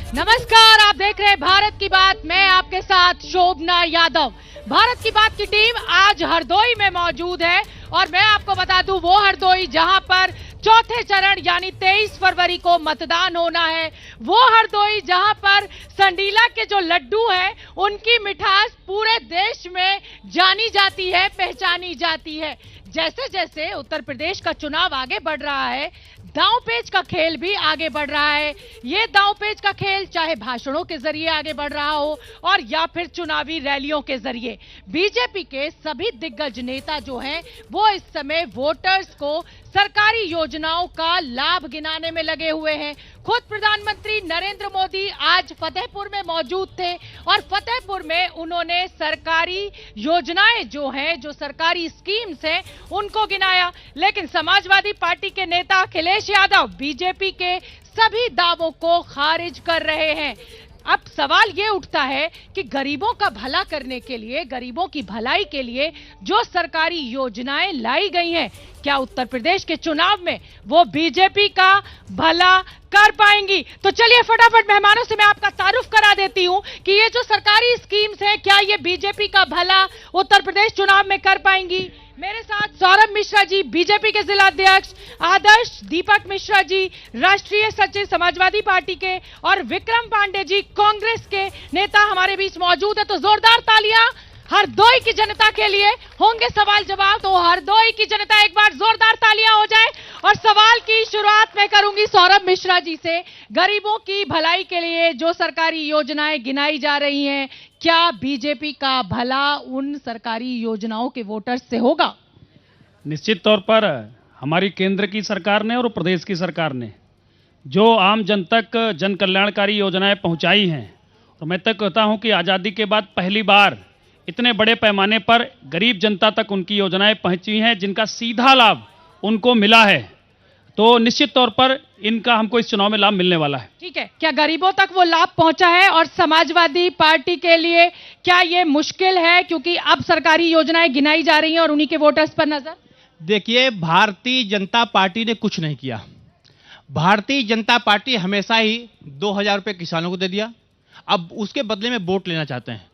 नमस्कार, आप देख रहे हैं भारत की बात। मैं आपके साथ शोभना यादव। भारत की बात की टीम आज हरदोई में मौजूद है और मैं आपको बता दूं वो हरदोई जहां पर चौथे चरण यानी 23 फरवरी को मतदान होना है, वो हरदोई जहां पर संडीला के जो लड्डू हैं उनकी मिठास पूरे देश में जानी जाती है, पहचानी जाती है। जैसे जैसे उत्तर प्रदेश का चुनाव आगे बढ़ रहा है, दांव पेच का खेल भी आगे बढ़ रहा है। ये दांव पेच का खेल चाहे भाषणों के जरिए आगे बढ़ रहा हो और या फिर चुनावी रैलियों के जरिए। बीजेपी के सभी दिग्गज नेता जो हैं वो इस समय वोटर्स को सरकारी योजनाओं का लाभ गिनाने में लगे हुए हैं। खुद प्रधानमंत्री नरेंद्र मोदी आज फतेहपुर में मौजूद थे और फतेहपुर में उन्होंने सरकारी योजनाएं जो हैं, जो सरकारी स्कीम्स हैं, उनको गिनाया। लेकिन समाजवादी पार्टी के नेता अखिलेश यादव बीजेपी के सभी दावों को खारिज कर रहे हैं। अब सवाल ये उठता है कि गरीबों का भला करने के लिए, गरीबों की भलाई के लिए जो सरकारी योजनाएं लाई गई हैं, क्या उत्तर प्रदेश के चुनाव में वो बीजेपी का भला कर पाएंगी? तो चलिए फटाफट मेहमानों से मैं आपका तारुफ करा देती हूं कि ये जो सरकारी स्कीम्स हैं, क्या ये बीजेपी का भला उत्तर प्रदेश चुनाव में कर पाएंगी? मेरे साथ सौरभ मिश्रा जी बीजेपी के जिला अध्यक्ष, आदर्श दीपक मिश्रा जी राष्ट्रीय सचिव समाजवादी पार्टी के और विक्रम पांडे जी कांग्रेस के नेता हमारे बीच मौजूद है। तो जोरदार तालियां हरदोई की जनता के लिए। होंगे सवाल जवाब, तो हरदोई की जनता एक बार जोरदार तालियां हो जाए। और सवाल की शुरुआत मैं करूंगी सौरभ मिश्रा जी से। गरीबों की भलाई के लिए जो सरकारी योजनाएं गिनाई जा रही हैं, क्या बीजेपी का भला उन सरकारी योजनाओं के वोटर्स से होगा? निश्चित तौर पर हमारी केंद्र की सरकार ने और प्रदेश की सरकार ने जो आम जन तक जन कल्याणकारी योजनाएं पहुंचाई हैं, और मैं तक कहता हूं कि आज़ादी के बाद पहली बार इतने बड़े पैमाने पर गरीब जनता तक उनकी योजनाएं पहुंची हैं, जिनका सीधा लाभ उनको मिला है। तो निश्चित तौर पर इनका हमको इस चुनाव में लाभ मिलने वाला है। ठीक है, क्या गरीबों तक वो लाभ पहुंचा है? और समाजवादी पार्टी के लिए क्या ये मुश्किल है, क्योंकि अब सरकारी योजनाएं गिनाई जा रही हैं और उन्हीं के वोटर्स पर नजर? देखिए, भारतीय जनता पार्टी ने कुछ नहीं किया। भारतीय जनता पार्टी हमेशा ही 2000 रुपये किसानों को दे दिया, अब उसके बदले में वोट लेना चाहते हैं।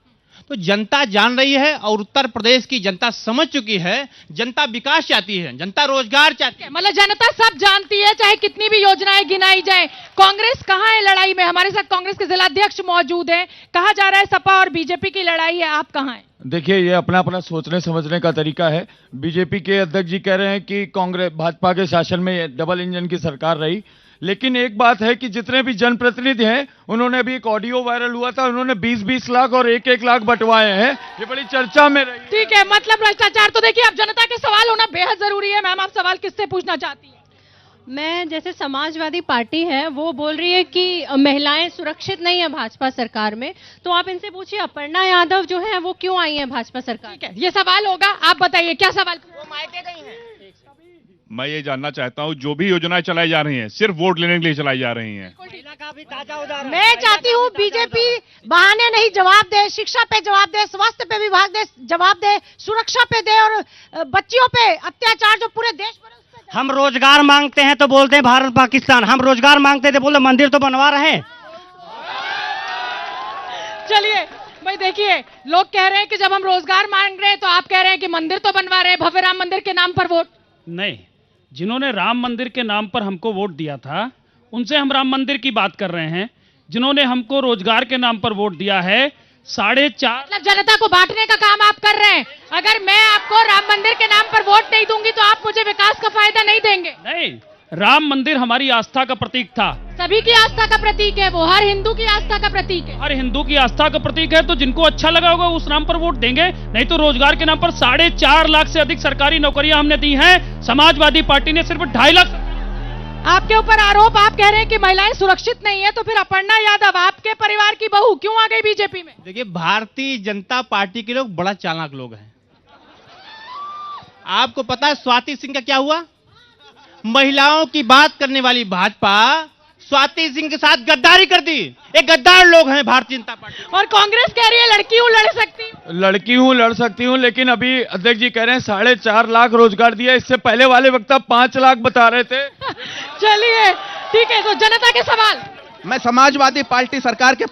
तो जनता जान रही है और उत्तर प्रदेश की जनता समझ चुकी है, जनता विकास चाहती है, जनता रोजगार चाहती है। मतलब जनता सब जानती है, चाहे कितनी भी योजनाएं गिनाई जाए। कांग्रेस कहां है लड़ाई में? हमारे साथ कांग्रेस के जिला अध्यक्ष मौजूद हैं। कहा जा रहा है सपा और बीजेपी की लड़ाई है, आप कहां हैं? देखिए, ये अपना अपना सोचने समझने का तरीका है। बीजेपी के अध्यक्ष जी कह रहे हैं कि कांग्रेस भाजपा के शासन में डबल इंजन की सरकार रही, लेकिन एक बात है कि जितने भी जनप्रतिनिधि हैं उन्होंने अभी एक ऑडियो वायरल हुआ था, उन्होंने 20-20 लाख और 1-1 लाख बंटवाए हैं। ये बड़ी चर्चा में रही। ठीक है, मतलब भ्रष्टाचार। तो देखिए, अब जनता के सवाल होना बेहद जरूरी है। मैम, आप सवाल किससे पूछना चाहती हैं? मैं, जैसे समाजवादी पार्टी है वो बोल रही है कि महिलाएं सुरक्षित नहीं है भाजपा सरकार में, तो आप इनसे पूछिए अपर्णा यादव जो है वो क्यों आई है भाजपा सरकार? ठीक है, ये सवाल होगा, आप बताइए क्या सवाल? वो मायके गई हैं। मैं ये जानना चाहता हूँ, जो भी योजनाएं चलाई जा रही हैं सिर्फ वोट लेने के लिए चलाई जा रही हैं। मैं चाहती हूँ बीजेपी बहाने नहीं जवाब दे, शिक्षा पे जवाब दे, स्वास्थ्य पे विभाग दे जवाब दे, सुरक्षा पे दे, और बच्चियों पे अत्याचार जो पूरे देश पर। हम रोजगार मांगते हैं तो बोलते हैं भारत पाकिस्तान, हम रोजगार मांगते थे बोलते मंदिर तो बनवा रहे हैं। चलिए भाई, देखिए, लोग कह रहे हैं कि जब हम रोजगार मांग रहे हैं तो आप कह रहे हैं कि मंदिर तो बनवा रहे हैं, भव्य राम मंदिर के नाम पर वोट नहीं, जिन्होंने राम मंदिर के नाम पर हमको वोट दिया था उनसे हम राम मंदिर की बात कर रहे हैं। जिन्होंने हमको रोजगार के नाम पर वोट दिया है 4.5 मतलब जनता को बांटने का काम आप कर रहे हैं। अगर मैं आपको राम मंदिर के नाम पर वोट नहीं दूंगी तो आप मुझे विकास का फायदा नहीं देंगे? नहीं, राम मंदिर हमारी आस्था का प्रतीक था। सभी की आस्था का प्रतीक है वो, हर हिंदू की आस्था का प्रतीक है। हर हिंदू की आस्था का प्रतीक है, तो जिनको अच्छा लगा होगा उस नाम पर वोट देंगे। नहीं तो रोजगार के नाम पर 4.5 लाख से अधिक सरकारी नौकरियां हमने दी हैं। समाजवादी पार्टी ने सिर्फ 2.5 लाख। आपके ऊपर आरोप, आप कह रहे हैं कि महिलाएं सुरक्षित नहीं है, तो फिर अपर्णा यादव आपके परिवार की बहू क्यों आ गई बीजेपी में? देखिए, भारतीय जनता पार्टी के लोग बड़ा चालाक लोग हैं। आपको पता है स्वाति सिंह का क्या हुआ? महिलाओं की बात करने वाली भाजपा स्वाति सिंह के साथ गद्दारी कर दी। एक गद्दार लोग हैं भारतीय जनता पार्टी। और कांग्रेस कह रही है लड़की हूं लड़ सकती हूं। लड़की हूँ लड़ सकती हूँ, लेकिन अभी अध्यक्ष जी कह रहे हैं 4.5 लाख रोजगार दिया। इससे पहले वाले वक्ता 5 लाख बता रहे थे। चलिए ठीक है, तो जनता के सवाल। मैं समाजवादी पार्टी सरकार के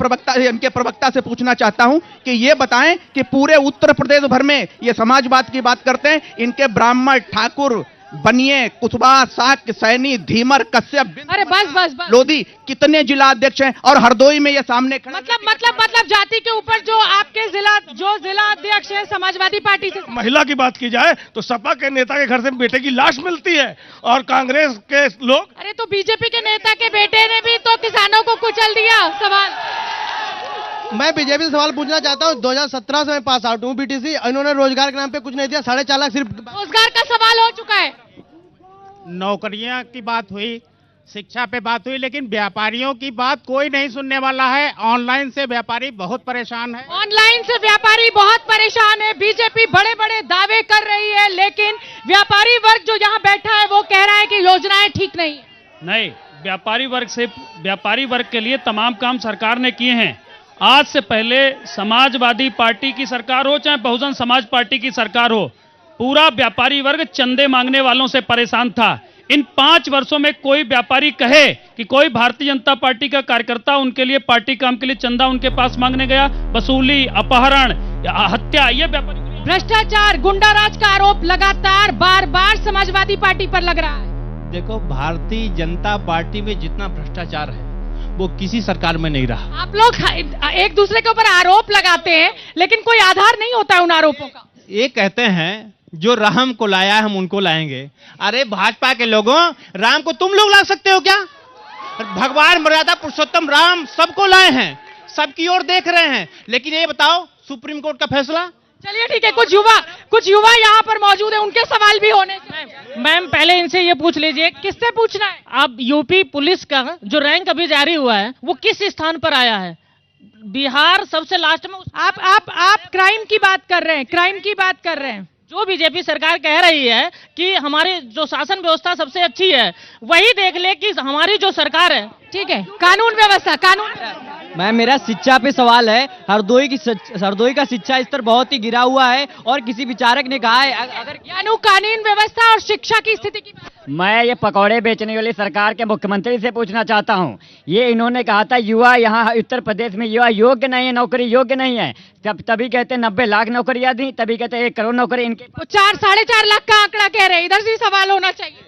इनके प्रवक्ता से पूछना चाहता हूं कि ये बताएं कि पूरे उत्तर प्रदेश भर में ये समाजवाद की बात करते हैं, इनके ब्राह्मण, ठाकुर, बनिए, कुशवाहा, शाक्य, सैनी, धीमर, कश्यप, अरे बस लोधी कितने जिला अध्यक्ष हैं और हरदोई में ये सामने खड़े मतलब जाति के ऊपर जो आपके जिला अध्यक्ष है समाजवादी पार्टी से। महिला की बात की जाए तो सपा के नेता के घर से बेटे की लाश मिलती है और कांग्रेस के लोग, अरे तो बीजेपी के नेता के बेटे ने भी तो किसानों को कुचल दिया। सवाल मैं बीजेपी से सवाल पूछना चाहता हूँ। 2017 से मैं पास आउट हूँ बीटीसी, इन्होंने रोजगार के नाम पे कुछ नहीं दिया। 4.5 लाख सिर्फ रोजगार का सवाल हो चुका है। नौकरियां की बात हुई, शिक्षा पे बात हुई, लेकिन व्यापारियों की बात कोई नहीं सुनने वाला है। ऑनलाइन से व्यापारी बहुत परेशान है। ऑनलाइन से व्यापारी बहुत परेशान है। बीजेपी बड़े बड़े दावे कर रही है, लेकिन व्यापारी वर्ग जो यहाँ बैठा है वो कह रहा है कि योजनाएं ठीक नहीं है। नहीं, व्यापारी वर्ग के लिए तमाम काम सरकार ने किए हैं। आज से पहले समाजवादी पार्टी की सरकार हो चाहे बहुजन समाज पार्टी की सरकार हो, पूरा व्यापारी वर्ग चंदे मांगने वालों से परेशान था। इन 5 वर्षों में कोई व्यापारी कहे कि कोई भारतीय जनता पार्टी का कार्यकर्ता उनके लिए पार्टी काम के लिए चंदा उनके पास मांगने गया? वसूली, अपहरण, हत्या, ये व्यापारी, भ्रष्टाचार, गुंडाराज का आरोप लगातार बार समाजवादी पार्टी पर लग रहा है। देखो, भारतीय जनता पार्टी में जितना भ्रष्टाचार है वो किसी सरकार में नहीं रहा। आप लोग एक दूसरे के ऊपर आरोप लगाते हैं, लेकिन कोई आधार नहीं होता है उन आरोपों का। ये कहते हैं जो राम को लाया हम उनको लाएंगे। अरे भाजपा के लोगों, राम को तुम लोग ला सकते हो क्या? भगवान मर्यादा पुरुषोत्तम राम सबको लाए हैं, सबकी ओर देख रहे हैं। लेकिन ये बताओ, सुप्रीम कोर्ट का फैसला। चलिए ठीक है, कुछ युवा यहाँ पर मौजूद है, उनके सवाल भी होने चाहिए। मैम, पहले इनसे ये पूछ लीजिए, किससे पूछना है? अब यूपी पुलिस का जो रैंक अभी जारी हुआ है वो किस स्थान पर आया है? बिहार सबसे लास्ट में। आप क्राइम की बात कर रहे हैं, क्राइम की बात कर रहे हैं। जो बीजेपी सरकार कह रही है कि हमारी जो शासन व्यवस्था सबसे अच्छी है, वही देख ले कि हमारी जो सरकार है। ठीक है, कानून व्यवस्था, मैम मेरा शिक्षा पे सवाल है। हरदोई का शिक्षा स्तर बहुत ही गिरा हुआ है और किसी विचारक ने कहा है अगर कानून व्यवस्था और शिक्षा की स्थिति की मैं ये पकौड़े बेचने वाली सरकार के मुख्यमंत्री से पूछना चाहता हूँ। ये इन्होंने कहा था युवा यहाँ उत्तर प्रदेश में युवा योग्य नहीं है, नौकरी योग्य नहीं है। तभी कहते 90 लाख नौकरियां दी, तभी कहते 1 करोड़ नौकरी इनके। 4-4.5 लाख का आंकड़ा कह रहे हैं, इधर से सवाल होना चाहिए।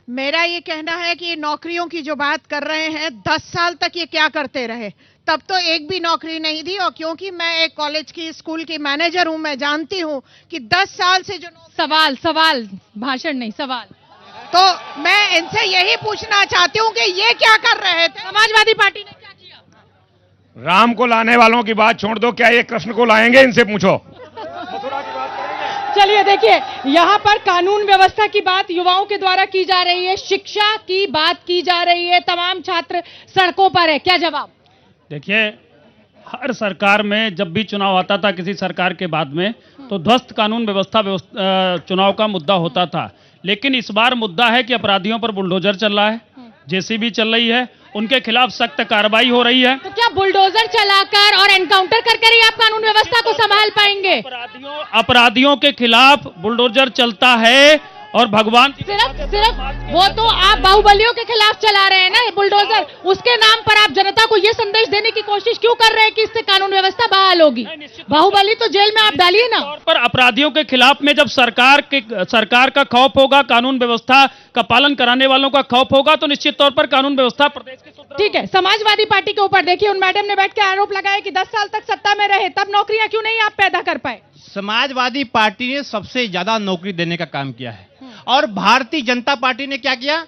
मेरा ये कहना है कि नौकरियों की जो बात कर रहे हैं, 10 साल तक ये क्या करते रहे? तब तो एक भी नौकरी नहीं दी। और क्योंकि मैं एक कॉलेज की, स्कूल की मैनेजर हूं, मैं जानती हूं कि 10 साल से जो सवाल भाषण नहीं, सवाल। तो मैं इनसे यही पूछना चाहती हूं कि ये क्या कर रहे थे? समाजवादी पार्टी ने क्या किया? राम को लाने वालों की बात छोड़ दो, क्या ये कृष्ण को लाएंगे? इनसे पूछो। चलिए देखिए, यहाँ पर कानून व्यवस्था की बात युवाओं के द्वारा की जा रही है, शिक्षा की बात की जा रही है, तमाम छात्र सड़कों पर है, क्या जवाब? देखिए, हर सरकार में जब भी चुनाव आता था किसी सरकार के बाद में, तो ध्वस्त कानून व्यवस्था चुनाव का मुद्दा होता था। लेकिन इस बार मुद्दा है कि अपराधियों पर बुलडोजर चल रहा है, जेसीबी चल रही है, उनके खिलाफ सख्त कार्रवाई हो रही है। तो क्या बुलडोजर चलाकर और एनकाउंटर कर ही आप कानून व्यवस्था को संभाल पाएंगे? अपराधियों के खिलाफ बुलडोजर चलता है और भगवान सिर्फ वो तो आप बाहुबलियों के खिलाफ चला रहे हैं ना बुलडोजर, उसके नाम पर आप जनता को ये संदेश देने की कोशिश क्यों कर रहे हैं कि इससे कानून व्यवस्था बहाल होगी? बाहुबली तो जेल में आप डालिए ना। पर अपराधियों के खिलाफ में जब सरकार का खौफ होगा, कानून व्यवस्था का पालन कराने वालों का खौफ होगा, तो निश्चित तौर पर कानून व्यवस्था प्रदेश की। ठीक है, समाजवादी पार्टी के ऊपर देखिए, उन मैडम ने बैठ के आरोप लगाया कि 10 साल तक सत्ता में रहे, तब नौकरियां क्यों नहीं आप पैदा कर पाए? समाजवादी पार्टी ने सबसे ज्यादा नौकरी देने का काम किया है। और भारतीय जनता पार्टी ने क्या किया?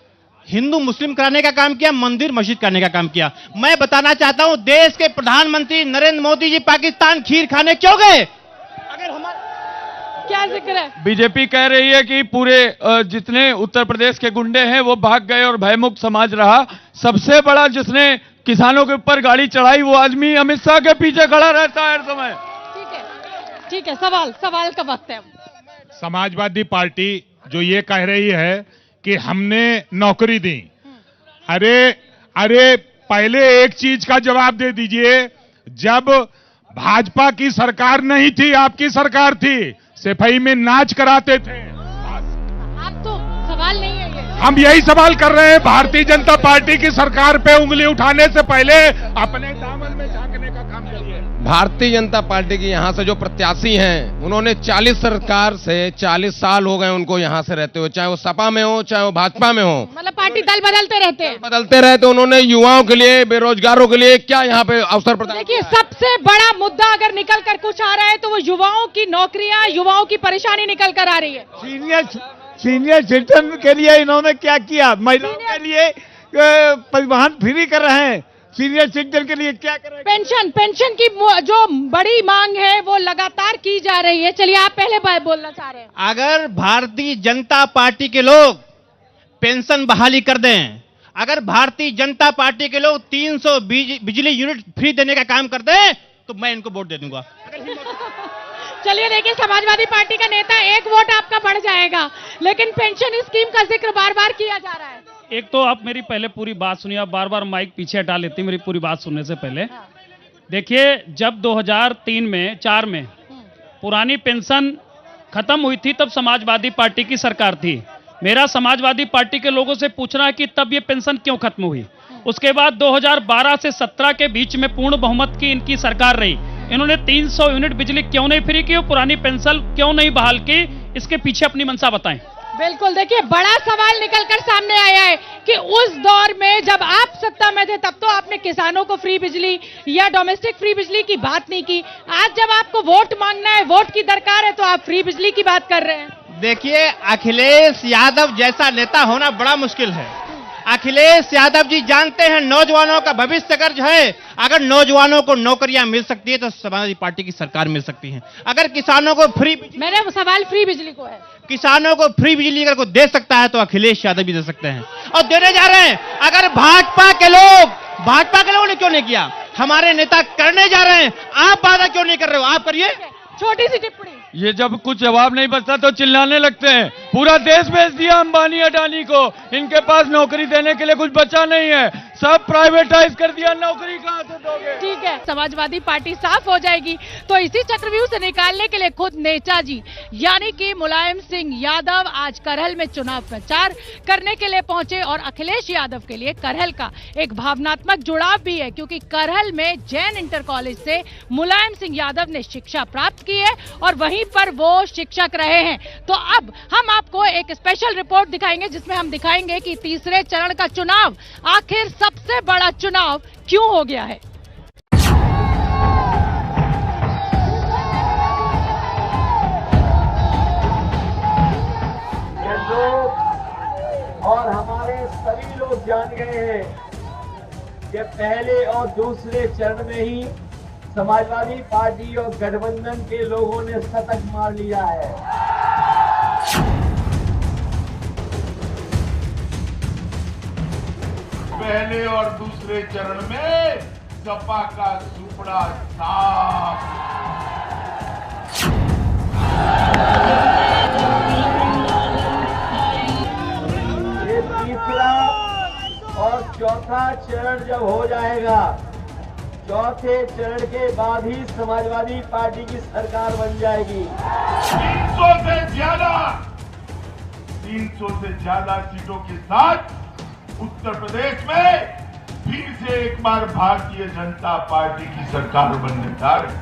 हिंदू मुस्लिम कराने का काम किया, मंदिर मस्जिद करने का काम किया। मैं बताना चाहता हूं, देश के प्रधानमंत्री नरेंद्र मोदी जी पाकिस्तान खीर खाने क्यों गए? अगर हमारा क्या जिक्र है? बीजेपी कह रही है कि पूरे जितने उत्तर प्रदेश के गुंडे हैं वो भाग गए और भयमुक्त समाज रहा। सबसे बड़ा जिसने किसानों के ऊपर गाड़ी चढ़ाई वो आदमी अमित शाह के पीछे खड़ा रहता है हर समय। ठीक है, सवाल का वक्त है। समाजवादी पार्टी जो ये कह रही है कि हमने नौकरी दी, अरे पहले एक चीज का जवाब दे दीजिए, जब भाजपा की सरकार नहीं थी, आपकी सरकार थी, सफाई में नाच कराते थे। आप तो सवाल नहीं है ये। हम यही सवाल कर रहे हैं, भारतीय जनता पार्टी की सरकार पे उंगली उठाने से पहले अपने दामन में झांकने का काम करिए। भारतीय जनता पार्टी की यहाँ से जो प्रत्याशी हैं, उन्होंने 40 सरकार से 40 साल हो गए उनको यहाँ से रहते हुए, चाहे वो सपा में हो चाहे वो भाजपा में हो। मतलब पार्टी दल बदलते रहते हैं। बदलते रहे तो उन्होंने युवाओं के लिए, बेरोजगारों के लिए क्या यहाँ पे अवसर प्रदान देखिए, सबसे बड़ा मुद्दा अगर निकल कर कुछ आ रहा है तो वो युवाओं की नौकरियां, युवाओं की परेशानी निकल कर आ रही है। सीनियर सिटीजन के लिए इन्होंने क्या किया? महिलाओं के लिए परिवहन फ्री कर रहे हैं, सीनियर सिटीजन के लिए क्या कर रहे हैं? पेंशन की जो बड़ी मांग है वो लगातार की जा रही है। चलिए, आप पहले बोलना चाह रहे हैं। अगर भारतीय जनता पार्टी के लोग पेंशन बहाली कर दें, अगर भारतीय जनता पार्टी के लोग 300 बिजली यूनिट फ्री देने का काम कर दें, तो मैं इनको वोट दे दूंगा। चलिए, देखिए, समाजवादी पार्टी का नेता, एक वोट आपका बढ़ जाएगा, लेकिन पेंशन स्कीम का जिक्र बार बार किया जा रहा है। एक तो आप मेरी पहले पूरी बात सुनिए, आप बार बार माइक पीछे हटा लेती मेरी पूरी बात सुनने से पहले। देखिए, जब 2004 में पुरानी पेंशन खत्म हुई थी, तब समाजवादी पार्टी की सरकार थी। मेरा समाजवादी पार्टी के लोगों से पूछना है कि तब ये पेंशन क्यों खत्म हुई। उसके बाद 2012 से 17 के बीच में पूर्ण बहुमत की इनकी सरकार रही। इन्होंने 300 यूनिट बिजली क्यों नहीं फ्री की और पुरानी पेंशन क्यों नहीं बहाल की? इसके पीछे अपनी मंशा बताएं। बिल्कुल, देखिए, बड़ा सवाल निकलकर सामने आया है कि उस दौर में जब आप सत्ता में थे, तब तो आपने किसानों को फ्री बिजली या डोमेस्टिक फ्री बिजली की बात नहीं की। आज जब आपको वोट मांगना है, वोट की दरकार है, तो आप फ्री बिजली की बात कर रहे हैं। देखिए, अखिलेश यादव जैसा नेता होना बड़ा मुश्किल है। अखिलेश यादव जी जानते हैं नौजवानों का भविष्य अगर जो है, अगर नौजवानों को नौकरियां मिल सकती है तो समाजवादी पार्टी की सरकार मिल सकती है। अगर किसानों को फ्री, मेरा सवाल फ्री बिजली को है, किसानों को फ्री बिजली अगर कोई दे सकता है तो अखिलेश यादव भी दे सकते हैं और देने जा रहे हैं। अगर भाजपा के लोगों ने क्यों नहीं किया? हमारे नेता करने जा रहे हैं, आप वादा क्यों नहीं कर रहे हो? आप करिए। छोटी सी टिप्पणी, ये जब कुछ जवाब नहीं बचता तो चिल्लाने लगते हैं। पूरा देश बेच दिया अंबानी अडानी को, इनके पास नौकरी देने के लिए कुछ बचा नहीं है, सब प्राइवेटाइज कर दिया, नौकरी कहां से दोगे? ठीक है, समाजवादी पार्टी साफ हो जाएगी। तो इसी चक्रव्यूह से निकालने के लिए खुद नेताजी यानी कि मुलायम सिंह यादव आज करहल में चुनाव प्रचार करने के लिए पहुंचे और अखिलेश यादव के लिए करहल का एक भावनात्मक जुड़ाव भी है, क्योंकि करहल में जैन इंटर कॉलेज से मुलायम सिंह यादव ने शिक्षा प्राप्त की है और वहीं पर वो शिक्षक रहे हैं। तो अब हम आपको एक स्पेशल रिपोर्ट दिखाएंगे, जिसमें हम दिखाएंगे कि तीसरे चरण का चुनाव आखिर सबसे बड़ा चुनाव क्यों हो गया है। और हमारे सभी लोग जान गए हैं कि पहले और दूसरे चरण में ही समाजवादी पार्टी और गठबंधन के लोगों ने शतक मार लिया है। पहले और दूसरे चरण में सपा का सुपड़ा साफ। ये तीसरा और चौथा चरण जब हो जाएगा, चौथे चरण के बाद ही समाजवादी पार्टी की सरकार बन जाएगी। 300 से ज्यादा सीटों के साथ उत्तर प्रदेश में फिर से एक बार भारतीय जनता पार्टी की सरकार बनने जा रही।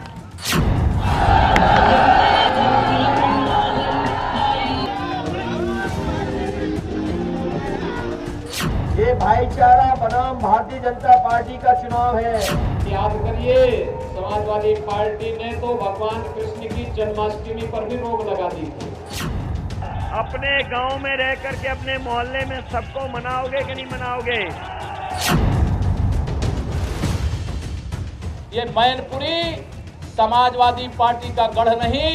ये भाईचारा बनाम भारतीय जनता पार्टी का चुनाव है। याद करिए, समाजवादी पार्टी ने तो भगवान कृष्ण की जन्माष्टमी पर भी रोक लगा दी थी। अपने गांव में रह करके अपने मोहल्ले में सबको मनाओगे कि नहीं मनाओगे? ये मैनपुरी समाजवादी पार्टी का गढ़ नहीं,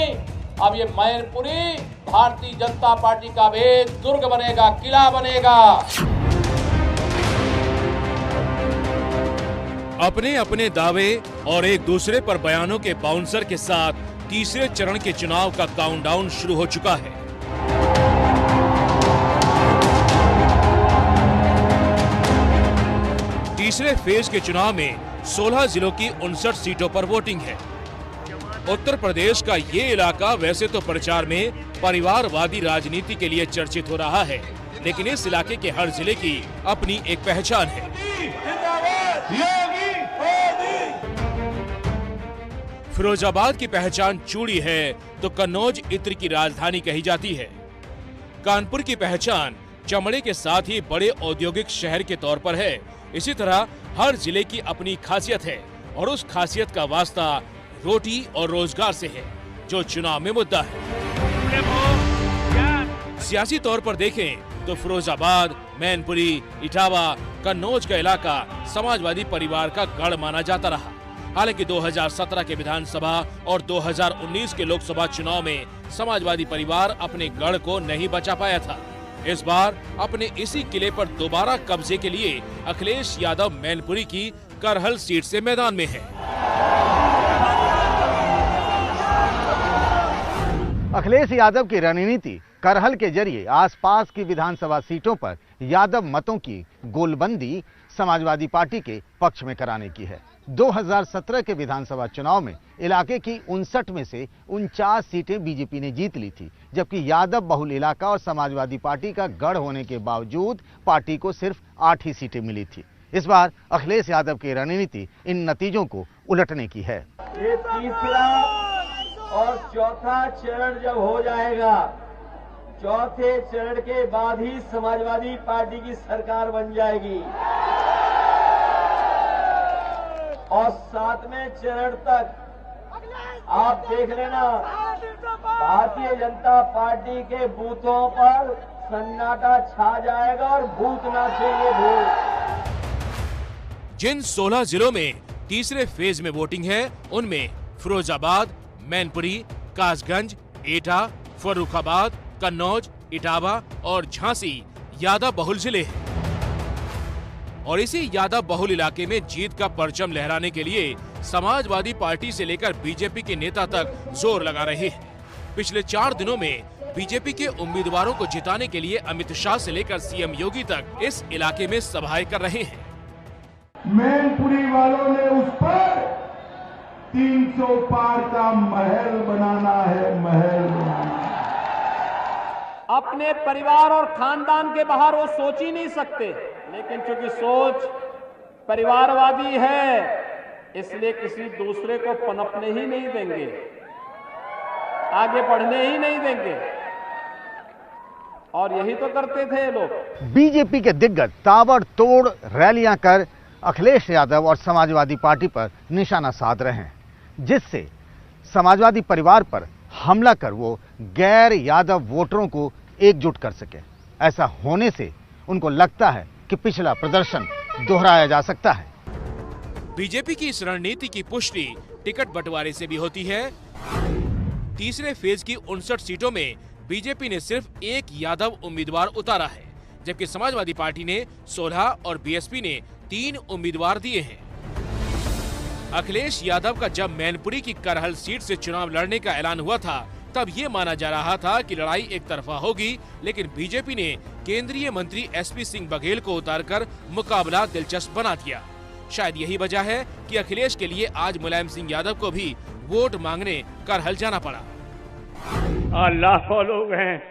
अब ये मैनपुरी भारतीय जनता पार्टी का भेद दुर्ग बनेगा, किला बनेगा। अपने अपने दावे और एक दूसरे पर बयानों के बाउंसर के साथ तीसरे चरण के चुनाव का काउंटडाउन शुरू हो चुका है। तीसरे फेज के चुनाव में 16 जिलों की 59 सीटों पर वोटिंग है। उत्तर प्रदेश का ये इलाका वैसे तो प्रचार में परिवारवादी राजनीति के लिए चर्चित हो रहा है, लेकिन इस इलाके के हर जिले की अपनी एक पहचान है। फिरोजाबाद की पहचान चूड़ी है तो कन्नौज इत्र की राजधानी कही जाती है। कानपुर की पहचान चमड़े के साथ ही बड़े औद्योगिक शहर के तौर पर है। इसी तरह हर जिले की अपनी खासियत है और उस खासियत का वास्ता रोटी और रोजगार से है, जो चुनाव में मुद्दा है। सियासी तौर पर देखें तो फिरोजाबाद, मैनपुरी, इटावा, कन्नौज का इलाका समाजवादी परिवार का गढ़ माना जाता रहा। हालांकि 2017 के विधानसभा और 2019 के लोकसभा चुनाव में समाजवादी परिवार अपने गढ़ को नहीं बचा पाया था। इस बार अपने इसी किले पर दोबारा कब्जे के लिए अखिलेश यादव मैनपुरी की करहल सीट से मैदान में है। अखिलेश यादव की रणनीति करहल के जरिए आसपास की विधानसभा सीटों पर यादव मतों की गोलबंदी समाजवादी पार्टी के पक्ष में कराने की है। 2017 के विधानसभा चुनाव में इलाके की 59 में से 49 सीटें बीजेपी ने जीत ली थी, जबकि यादव बहुल इलाका और समाजवादी पार्टी का गढ़ होने के बावजूद पार्टी को सिर्फ 8 ही सीटें मिली थी। इस बार अखिलेश यादव की रणनीति इन नतीजों को उलटने की है। ये तीसरा और चौथा चरण जब हो जाएगा, चौथे चरण के बाद ही समाजवादी पार्टी की सरकार बन जाएगी और 7वें चरण तक आप देख लेना, भारतीय जनता पार्टी के बूथों पर सन्नाटा छा जाएगा और भूत नाचेंगे भूत। जिन 16 जिलों में तीसरे फेज में वोटिंग है, उनमें फिरोजाबाद, मैनपुरी, कासगंज, एटा, फर्रुखाबाद, कन्नौज, इटावा और झांसी यादव बहुल जिले हैं। और इसी यादव बहुल इलाके में जीत का परचम लहराने के लिए समाजवादी पार्टी से लेकर बीजेपी के नेता तक जोर लगा रहे हैं। पिछले 4 दिनों में बीजेपी के उम्मीदवारों को जिताने के लिए अमित शाह से लेकर सीएम योगी तक इस इलाके में सभाएं कर रहे हैं। मैनपुरी वालों ने उस पर 300 पार का महल बनाना है, महल बनाना है। अपने परिवार और खानदान के बाहर वो सोच ही नहीं सकते, लेकिन चूंकि सोच परिवारवादी है, इसलिए किसी दूसरे को पनपने ही नहीं देंगे, आगे बढ़ने ही नहीं देंगे। और यही तो करते थे ये लोग। बीजेपी के दिग्गज ताबड़तोड़ रैलियां कर अखिलेश यादव और समाजवादी पार्टी पर निशाना साध रहे हैं, जिससे समाजवादी परिवार पर हमला कर वो गैर यादव वोटरों को एकजुट कर सके। ऐसा होने से उनको लगता है कि पिछला प्रदर्शन दोहराया जा सकता है। बीजेपी की इस रणनीति की पुष्टि टिकट बंटवारे से भी होती है। तीसरे फेज की 59 सीटों में बीजेपी ने सिर्फ एक यादव उम्मीदवार उतारा है, जबकि समाजवादी पार्टी ने 16 और बीएसपी ने 3 उम्मीदवार दिए हैं। अखिलेश यादव का जब मैनपुरी की करहल सीट से चुनाव लड़ने का ऐलान हुआ था, तब ये माना जा रहा था कि लड़ाई एक तरफा होगी, लेकिन बीजेपी ने केंद्रीय मंत्री एसपी सिंह बघेल को उतारकर मुकाबला दिलचस्प बना दिया। शायद यही वजह है कि अखिलेश के लिए आज मुलायम सिंह यादव को भी वोट मांगने करहल जाना पड़ा। लाखों लोग हैं,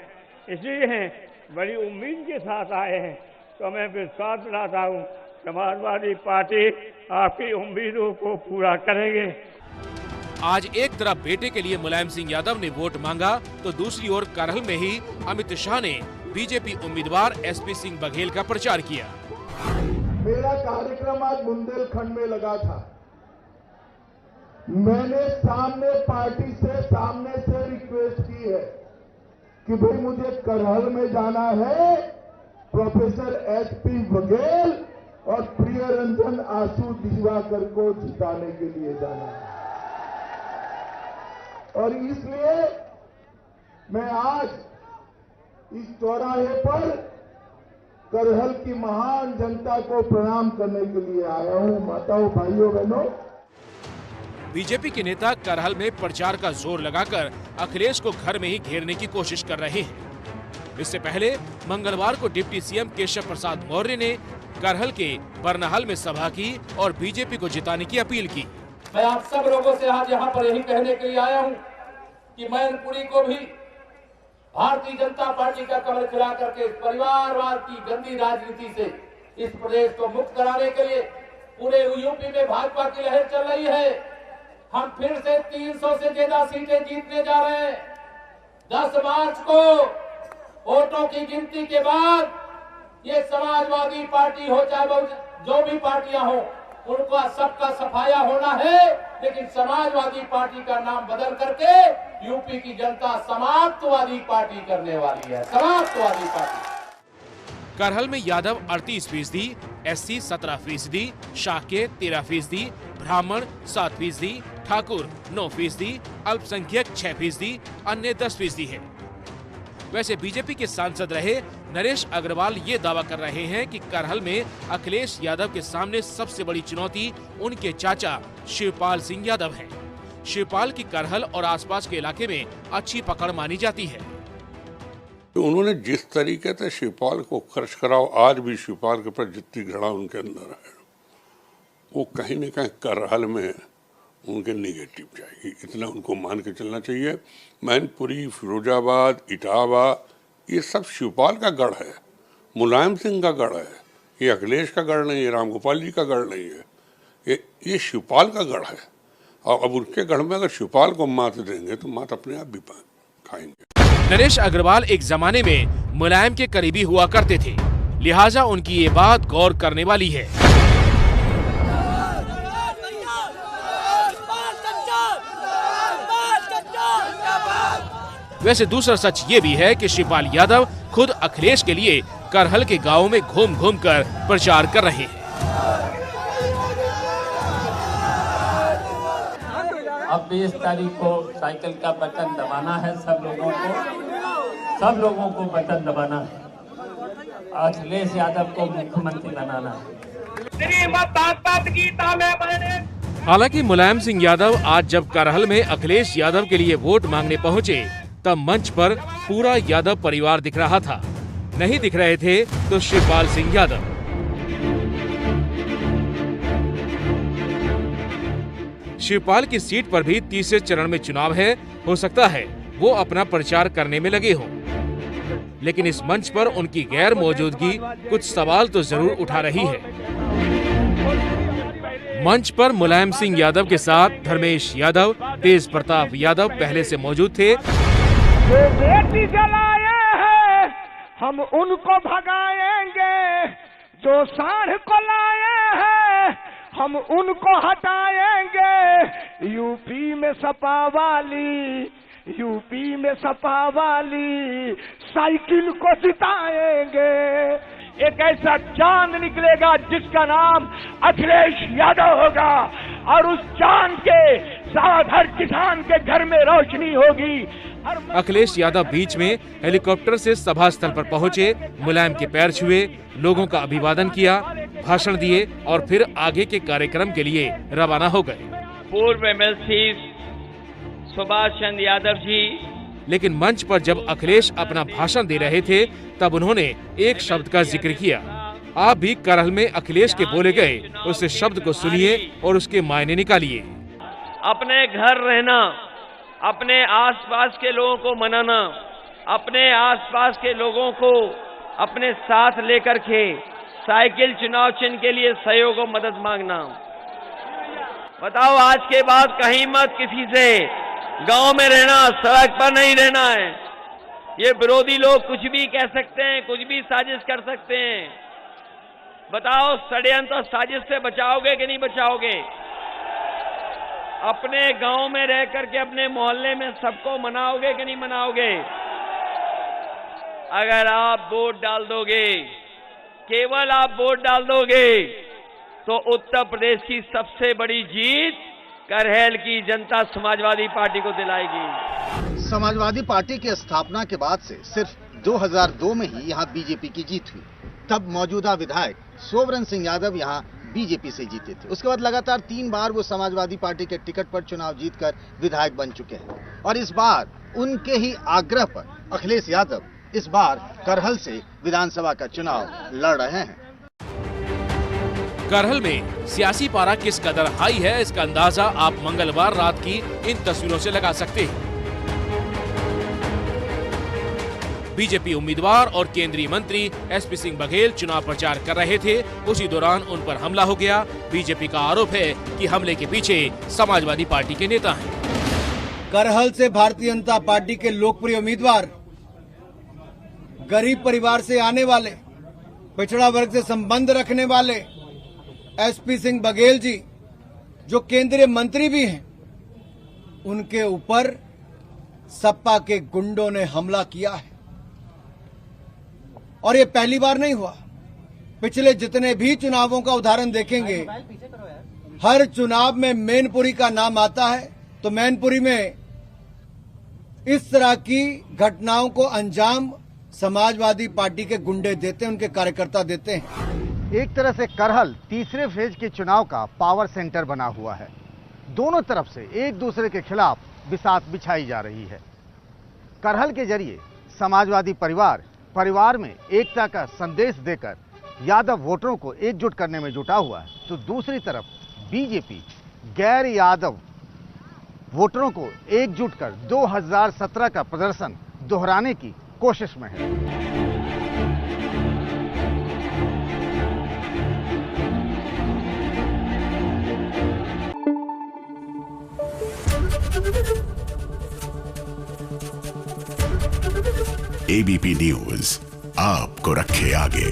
इसलिए बड़ी उम्मीद के साथ आए हैं, तो मैं विश्वास दिलाता हूँ समाजवादी पार्टी आपकी उम्मीदों को पूरा करेंगे। आज एक तरफ बेटे के लिए मुलायम सिंह यादव ने वोट मांगा, तो दूसरी ओर करहल में ही अमित शाह ने बीजेपी उम्मीदवार एसपी सिंह बघेल का प्रचार किया। मेरा कार्यक्रम आज बुंदेलखंड में लगा था। मैंने पार्टी से सामने से रिक्वेस्ट की है कि भाई मुझे करहल में जाना है, प्रोफेसर एसपी बघेल और प्रिय रंजन आंसू दिवाकर को जिताने के लिए जाना है। और इसलिए मैं आज इस चौराहे पर करहल की महान जनता को प्रणाम करने के लिए आया हूं। माताओं, भाइयों, बहनों, बीजेपी के नेता करहल में प्रचार का जोर लगाकर अखिलेश को घर में ही घेरने की कोशिश कर रहे हैं। इससे पहले मंगलवार को डिप्टी सीएम केशव प्रसाद मौर्य ने करहल के बरनहल में सभा की और बीजेपी को जिताने की अपील की। मैं आप सब लोगों से आज यहाँ पर यही कहने के लिए आया हूँ कि मैनपुरी को भी भारतीय जनता पार्टी का कमल खिला करके इस परिवारवाद की गंदी राजनीति से इस प्रदेश को मुक्त कराने के लिए पूरे यूपी में भाजपा की लहर चल रही है। हम फिर से 300 से ज्यादा सीटें जीतने जा रहे हैं। 10 मार्च को वोटों की गिनती के बाद ये समाजवादी पार्टी हो चाहे जो भी पार्टियां हो, उनका सबका सफाया होना है, लेकिन समाजवादी पार्टी का नाम बदल करके यूपी की जनता समाप्तवादी पार्टी करने वाली है। समाप्तवादी पार्टी। करहल में यादव 38%, एससी 17%, शाक्य 13%, ब्राह्मण 7%, ठाकुर 9%, अल्पसंख्यक 6%, अन्य 10% है। वैसे बीजेपी के सांसद रहे नरेश अग्रवाल ये दावा कर रहे हैं कि करहल में अखिलेश यादव के सामने सबसे बड़ी चुनौती उनके चाचा शिवपाल सिंह यादव है। शिवपाल की करहल और आसपास के इलाके में अच्छी पकड़ मानी जाती है। तो उन्होंने जिस तरीके से शिवपाल को खर्च कराओ, आज भी शिवपाल के ऊपर जितनी घृणा उनके अंदर है वो कहीं न कहीं करहल में उनके निगेटिव जाएगी, इतना उनको मान के चलना चाहिए। मैनपुरी, फिरोजाबाद, इटावा, ये सब शिवपाल का गढ़ है, मुलायम सिंह का गढ़ है, ये अखिलेश का गढ़ नहीं है, रामगोपाल जी का गढ़ नहीं है, ये शिवपाल का गढ़ है। और अब उनके गढ़ में अगर शिवपाल को मात देंगे तो मात अपने आप भी खाएंगे। नरेश अग्रवाल एक जमाने में मुलायम के करीबी हुआ करते थे, लिहाजा उनकी ये बात गौर करने वाली है। वैसे दूसरा सच ये भी है कि शिवपाल यादव खुद अखिलेश के लिए करहल के गांवों में घूम घूम कर प्रचार कर रहे हैं। अब 20 तारीख को साइकिल का बटन दबाना है, सब लोगों को बटन दबाना है। अखिलेश यादव को मुख्यमंत्री बनाना है। हालांकि मुलायम सिंह यादव आज जब करहल में अखिलेश यादव के लिए वोट मांगने पहुंचे तब मंच पर पूरा यादव परिवार दिख रहा था, नहीं दिख रहे थे तो शिवपाल सिंह यादव। शिवपाल की सीट पर भी तीसरे चरण में चुनाव है, हो सकता है वो अपना प्रचार करने में लगे हों, लेकिन इस मंच पर उनकी गैर मौजूदगी कुछ सवाल तो जरूर उठा रही है। मंच पर मुलायम सिंह यादव के साथ धर्मेश यादव, तेज प्रताप यादव पहले से मौजूद थे। जो बेटी जलाए हैं हम उनको भगाएंगे, जो सांड को लाए हैं हम उनको हटाएंगे। यूपी में सपा वाली साइकिल को जिताएंगे। एक ऐसा चांद निकलेगा जिसका नाम अखिलेश यादव होगा और उस चांद के साथ हर किसान के घर में रोशनी होगी। अखिलेश यादव बीच में हेलीकॉप्टर से सभा स्थल पर पहुंचे, मुलायम के पैर छुए, लोगों का अभिवादन किया, भाषण दिए और फिर आगे के कार्यक्रम के लिए रवाना हो गए। पूर्व एमएलसी सुभाष चंद्र यादव जी। लेकिन मंच पर जब अखिलेश अपना भाषण दे रहे थे तब उन्होंने एक शब्द का जिक्र किया। आप भी करहल में अखिलेश के बोले गए उस शब्द को सुनिए और उसके मायने निकालिए। अपने घर रहना, अपने आसपास के लोगों को मनाना, अपने आसपास के लोगों को अपने साथ लेकर के साइकिल चुनाव चिन्ह के लिए सहयोग और मदद मांगना। बताओ आज के बाद कहीं मत किसी से, गांव में रहना, सड़क पर नहीं रहना है। ये विरोधी लोग कुछ भी कह सकते हैं, कुछ भी साजिश कर सकते हैं। बताओ षड्यंत्र और साजिश से बचाओगे कि नहीं बचाओगे? अपने गांव में रह करके अपने मोहल्ले में सबको मनाओगे कि नहीं मनाओगे? अगर आप वोट डाल दोगे, केवल आप वोट डाल दोगे तो उत्तर प्रदेश की सबसे बड़ी जीत करहल की जनता समाजवादी पार्टी को दिलाएगी। समाजवादी पार्टी की स्थापना के बाद से सिर्फ 2002 में ही यहां बीजेपी की जीत हुई। तब मौजूदा विधायक सोवरन सिंह यादव यहां बीजेपी से जीते थे। उसके बाद लगातार 3 बार वो समाजवादी पार्टी के टिकट पर चुनाव जीतकर विधायक बन चुके हैं और इस बार उनके ही आग्रह पर अखिलेश यादव इस बार करहल से विधानसभा का चुनाव लड़ रहे हैं। करहल में सियासी पारा किस कदर हाई है इसका अंदाजा आप मंगलवार रात की इन तस्वीरों से लगा सकते हैं। बीजेपी उम्मीदवार और केंद्रीय मंत्री एसपी सिंह बघेल चुनाव प्रचार कर रहे थे, उसी दौरान उन पर हमला हो गया। बीजेपी का आरोप है कि हमले के पीछे समाजवादी पार्टी के नेता हैं। करहल से भारतीय जनता पार्टी के लोकप्रिय उम्मीदवार, गरीब परिवार से आने वाले, पिछड़ा वर्ग से संबंध रखने वाले एसपी सिंह बघेल जी, जो केंद्रीय मंत्री भी हैं, उनके ऊपर सपा के गुंडों ने हमला किया है। और ये पहली बार नहीं हुआ। पिछले जितने भी चुनावों का उदाहरण देखेंगे, हर चुनाव में मैनपुरी का नाम आता है, तो मैनपुरी में इस तरह की घटनाओं को अंजाम समाजवादी पार्टी के गुंडे देते हैं, उनके कार्यकर्ता देते हैं। एक तरह से करहल तीसरे फेज के चुनाव का पावर सेंटर बना हुआ है। दोनों तरफ से एक दूसरे के खिलाफ बिसात बिछाई जा रही है। करहल के जरिए समाजवादी परिवार में एकता का संदेश देकर यादव वोटरों को एकजुट करने में जुटा हुआ है, तो दूसरी तरफ बीजेपी गैर यादव वोटरों को एकजुट कर 2017 का प्रदर्शन दोहराने की कोशिश में है। एबीपी न्यूज आपको रखे आगे।